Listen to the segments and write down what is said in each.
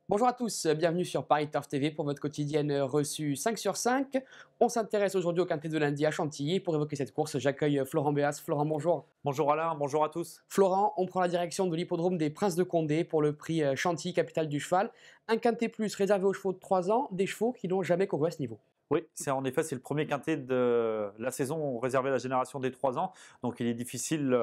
Bonjour à tous, bienvenue sur Paris Turf TV pour votre quotidienne reçue 5 sur 5. On s'intéresse aujourd'hui au quintet de lundi à Chantilly. Pour évoquer cette course, j'accueille Florent Béas. Florent, bonjour. Bonjour Alain, bonjour à tous. Florent, on prend la direction de l'hippodrome des Princes de Condé pour le prix Chantilly, capitale du cheval. Un quintet plus réservé aux chevaux de 3 ans, des chevaux qui n'ont jamais couru à ce niveau. Oui, c'est le premier quintet de la saison réservé à la génération des 3 ans. Donc il est difficile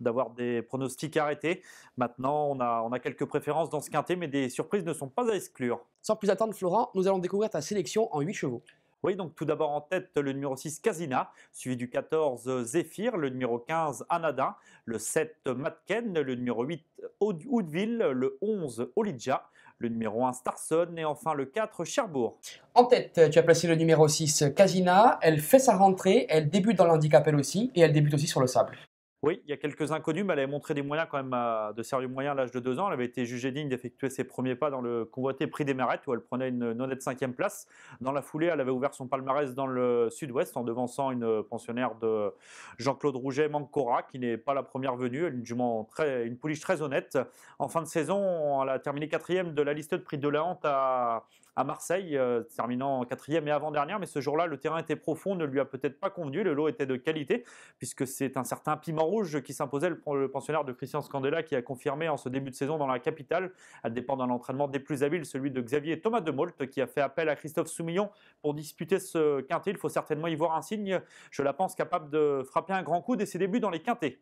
d'avoir des pronostics arrêtés. Maintenant, on a quelques préférences dans ce quintet, mais des surprises ne sont pas à exclure. Sans plus attendre, Florent, nous allons découvrir ta sélection en 8 chevaux. Oui, donc tout d'abord en tête, le numéro 6, Casina, suivi du 14, Zéphyr, le numéro 15, Anadin, le 7, Matken, le numéro 8, Houdville, le 11, Olidja, le numéro 1, Starson et enfin le 4, Cherbourg. En tête, tu as placé le numéro 6, Casina. Elle fait sa rentrée, elle débute dans l'handicap elle aussi, et elle débute aussi sur le sable. Oui, il y a quelques inconnus, mais elle avait montré des moyens quand même, de sérieux moyens à l'âge de 2 ans. Elle avait été jugée digne d'effectuer ses premiers pas dans le convoité Prix des Mérettes, où elle prenait une honnête 5e place. Dans la foulée, elle avait ouvert son palmarès dans le sud-ouest en devançant une pensionnaire de Jean-Claude Rouget, Mancora, qui n'est pas la première venue. Une pouliche très honnête. En fin de saison, elle a terminé 4e de la liste de Prix de la Hante à Marseille, terminant 4e et avant-dernière. Mais ce jour-là, le terrain était profond, ne lui a peut-être pas convenu. Le lot était de qualité, puisque c'est un certain Piment Rouge qui s'imposait, le pensionnaire de Christian Scandella, qui a confirmé en ce début de saison dans la capitale. Elle dépend d'un entraînement des plus habiles, celui de Xavier Thomas de Molt, qui a fait appel à Christophe Soumillon pour disputer ce quintet. Il faut certainement y voir un signe, je la pense capable de frapper un grand coup dès ses débuts dans les quintets.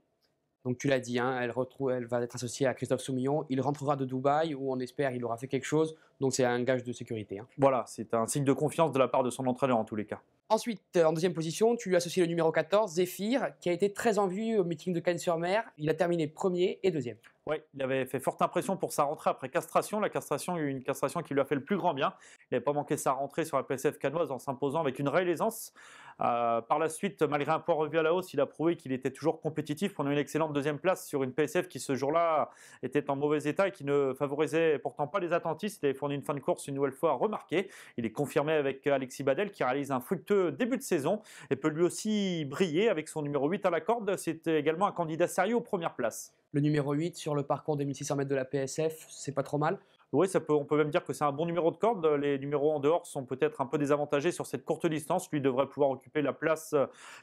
Donc tu l'as dit, hein, elle va être associée à Christophe Soumillon. Il rentrera de Dubaï où on espère il aura fait quelque chose. Donc c'est un gage de sécurité, hein. Voilà, c'est un signe de confiance de la part de son entraîneur en tous les cas. Ensuite, en deuxième position, tu lui associes le numéro 14, Zéphyr, qui a été très en vue au meeting de Cagnes-sur-Mer. Il a terminé premier et deuxième. Oui, il avait fait forte impression pour sa rentrée après castration. La castration, il y a eu une castration qui lui a fait le plus grand bien. Il n'avait pas manqué sa rentrée sur la PSF canoise en s'imposant avec une réelle aisance. Par la suite, malgré un poids revu à la hausse, il a prouvé qu'il était toujours compétitif, prenant une excellente deuxième place sur une PSF qui ce jour-là était en mauvais état et qui ne favorisait pourtant pas les attentistes. Il avait fourni une fin de course une nouvelle fois remarquée. Il est confirmé avec Alexis Badel qui réalise un fructueux début de saison et peut lui aussi briller avec son numéro 8 à la corde. C'était également un candidat sérieux aux premières places. Le numéro 8 sur le parcours des 1600 mètres de la PSF, c'est pas trop mal. Oui, on peut même dire que c'est un bon numéro de corde. Les numéros en dehors sont peut-être un peu désavantagés sur cette courte distance. Lui devrait pouvoir occuper la place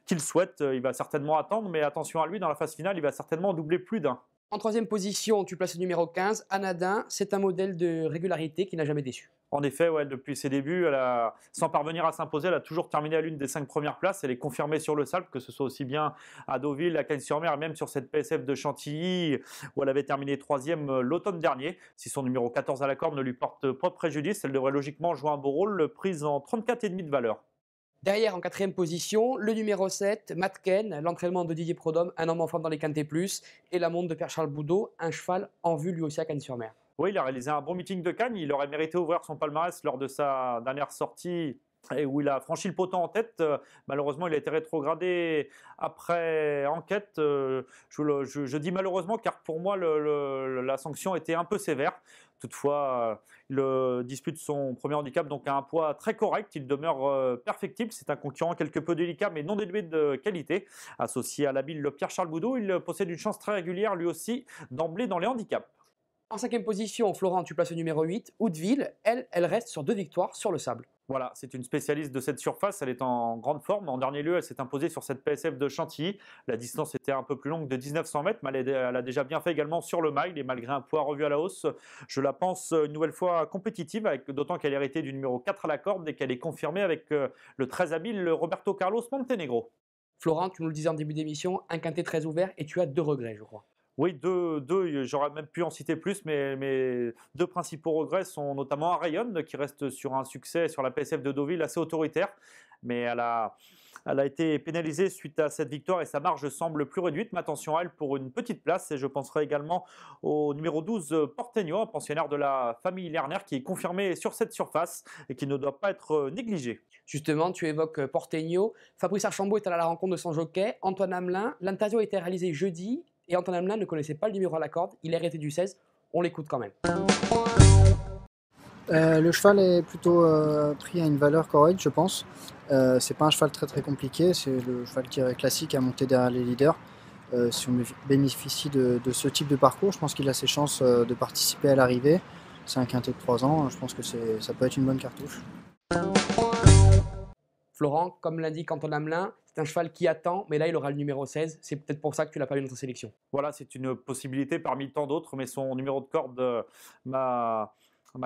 qu'il souhaite. Il va certainement attendre, mais attention à lui, dans la phase finale, il va certainement doubler plus d'un. En troisième position, tu places le numéro 15, Anadin. C'est un modèle de régularité qui n'a jamais déçu. En effet, ouais, depuis ses débuts, sans parvenir à s'imposer, elle a toujours terminé à l'une des 5 premières places. Elle est confirmée sur le sable, que ce soit aussi bien à Deauville, à Cagnes-sur-Mer, et même sur cette PSF de Chantilly, où elle avait terminé 3e l'automne dernier. Si son numéro 14 à la corde ne lui porte pas préjudice, elle devrait logiquement jouer un beau rôle, prise en 34,5 de valeur. Derrière, en quatrième position, le numéro 7, Matken, l'entraînement de Didier Prodhomme, un homme en forme dans les quintés plus, et la montre de Père Charles Boudot, un cheval en vue lui aussi à Cagnes-sur-Mer. Oui, il a réalisé un bon meeting de Cannes. Il aurait mérité d'ouvrir son palmarès lors de sa dernière sortie et où il a franchi le poteau en tête. Malheureusement, il a été rétrogradé après enquête. Je dis malheureusement car pour moi, la sanction était un peu sévère. Toutefois, il dispute son premier handicap donc à un poids très correct. Il demeure perfectible. C'est un concurrent quelque peu délicat mais non dénué de qualité. Associé à l'habile Pierre-Charles Boudot, il possède une chance très régulière lui aussi d'emblée dans les handicaps. En cinquième position, Florent, tu places le numéro 8, Houdville. Elle reste sur 2 victoires sur le sable. Voilà, c'est une spécialiste de cette surface, elle est en grande forme. En dernier lieu, elle s'est imposée sur cette PSF de Chantilly. La distance était un peu plus longue de 1900 mètres, mais elle a déjà bien fait également sur le mile. Et malgré un poids revu à la hausse, je la pense une nouvelle fois compétitive, d'autant qu'elle est héritée du numéro 4 à la corde et qu'elle est confirmée avec le très habile Roberto Carlos Montenegro. Florent, tu nous le disais en début d'émission, un quintet très ouvert et tu as 2 regrets, je crois. Oui, deux, j'aurais même pu en citer plus, mais mes 2 principaux regrets sont notamment Rayonne, qui reste sur un succès sur la PSF de Deauville assez autoritaire, mais elle a été pénalisée suite à cette victoire et sa marge semble plus réduite. Mais attention à elle pour une petite place. Et je penserai également au numéro 12, Porteño, un pensionnaire de la famille Lerner, qui est confirmé sur cette surface et qui ne doit pas être négligé. Justement, tu évoques Porteño. Fabrice Archambault est allé à la rencontre de son jockey, Antoine Hamelin. L'interview a été réalisée jeudi et Antoine Hamelin ne connaissait pas le numéro à la corde. Il est arrêté du 16. On l'écoute quand même. Le cheval est plutôt pris à une valeur correcte, je pense. C'est pas un cheval très compliqué, c'est le cheval qui est classique à monter derrière les leaders. Si on bénéficie de ce type de parcours, je pense qu'il a ses chances de participer à l'arrivée. c'est un quintet de 3 ans, je pense que ça peut être une bonne cartouche. Florent, comme l'indique Antoine Hamelin, c'est un cheval qui attend, mais là il aura le numéro 16. C'est peut-être pour ça que tu l'as pas eu dans ta sélection. Voilà, c'est une possibilité parmi tant d'autres, mais son numéro de corde m'a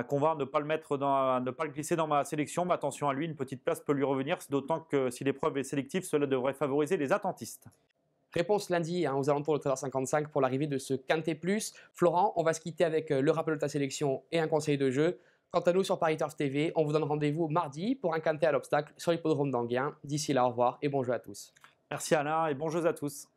convaincu de ne pas le mettre ne pas le glisser dans ma sélection. Mais attention à lui, une petite place peut lui revenir, d'autant que si l'épreuve est sélective, cela devrait favoriser les attentistes. Réponse lundi aux alentours de 13h55 pour l'arrivée de ce Quintet Plus. Florent, on va se quitter avec le rappel de ta sélection et un conseil de jeu. Quant à nous sur Paris Turf TV, on vous donne rendez-vous mardi pour un Quintet à l'obstacle sur l'hippodrome d'Anguin. D'ici là, au revoir et bon jeu à tous. Merci Alain et bon jeu à tous.